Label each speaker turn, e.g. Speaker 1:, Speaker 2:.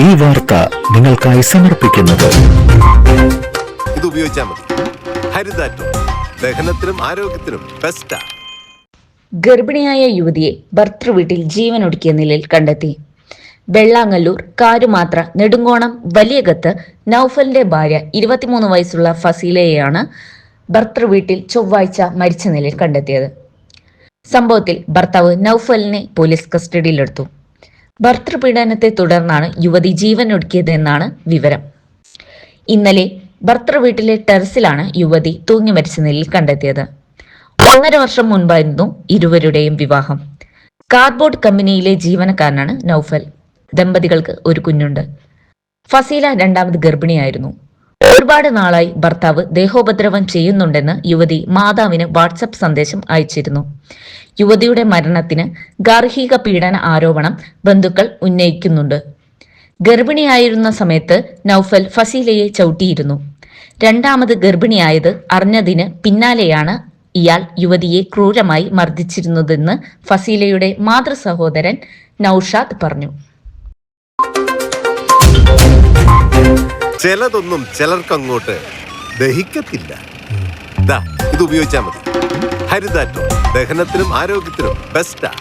Speaker 1: ഈ വാർത്ത നിങ്ങൾക്കായി സമർപ്പിക്കുന്നത്
Speaker 2: ഇത് ഉപയോഗിച്ചാൽ മതി. ഹരിതാറ്റോ ദഹനത്തിനും ആരോഗ്യത്തിനും ബെസ്റ്റാ.
Speaker 3: ഗർഭിണിയായ യുവതിയെ ഭർതൃവീട്ടിൽ ജീവനൊടുക്കിയ നിലയിൽ കണ്ടെത്തി. വെള്ളാങ്ങല്ലൂർ കാരുമാത്ര നെടുങ്കോണം വലിയകത്ത് നൌഫലിന്റെ ഭാര്യ 23 വയസ്സുള്ള ഫസീലയെയാണ് ഭർതൃവീട്ടിൽ ചൊവ്വാഴ്ച മരിച്ച നിലയിൽ കണ്ടെത്തിയത്. സംഭവത്തിൽ ഭർത്താവ് നൌഫലിനെ പോലീസ് കസ്റ്റഡിയിലെടുത്തു. ഭർതൃപീഡനത്തെ തുടർന്നാണ് യുവതി ജീവനൊടുക്കിയതെന്നാണ് വിവരം. ഇന്നലെ ഭർതൃവീട്ടിലെ ടെറസിലാണ് യുവതി തൂങ്ങി മരിച്ച നിലയിൽ കണ്ടെത്തിയത്. 1.5 വർഷം മുൻപായിരുന്നു ഇരുവരുടെയും വിവാഹം. കാർഡ്ബോർഡ് കമ്പനിയിലെ ജീവനക്കാരനാണ് നൌഫൽ. ദമ്പതികൾക്ക് ഒരു കുഞ്ഞുണ്ട്. ഫസീല 2ാമത് ഗർഭിണിയായിരുന്നു. ഒരുപാട് നാളായി ഭർത്താവ് ദേഹോപദ്രവം ചെയ്യുന്നുണ്ടെന്ന് യുവതി മാതാവിന് വാട്സപ്പ് സന്ദേശം അയച്ചിരുന്നു. യുവതിയുടെ മരണത്തിന് ഗാർഹിക പീഡന ആരോപണം ബന്ധുക്കൾ ഉന്നയിക്കുന്നുണ്ട്. ഗർഭിണിയായിരുന്ന സമയത്ത് നൌഫൽ ഫസീലയെ ചവിട്ടിയിരുന്നു. 2ാമത് ഗർഭിണിയായത് അറിഞ്ഞതിന് പിന്നാലെയാണ് ഇയാൾ യുവതിയെ ക്രൂരമായി മർദ്ദിച്ചിരുന്നതെന്ന് ഫസീലയുടെ മാതൃസഹോദരൻ നൌഷാദ് പറഞ്ഞു.
Speaker 2: ചിലതൊന്നും ചിലർക്കങ്ങോട്ട് ദഹിക്കത്തില്ല. ഇത് ഉപയോഗിച്ചാൽ മതി. ഹരിതാറ്റോ ദഹനത്തിനും ആരോഗ്യത്തിനും ബെസ്റ്റാ.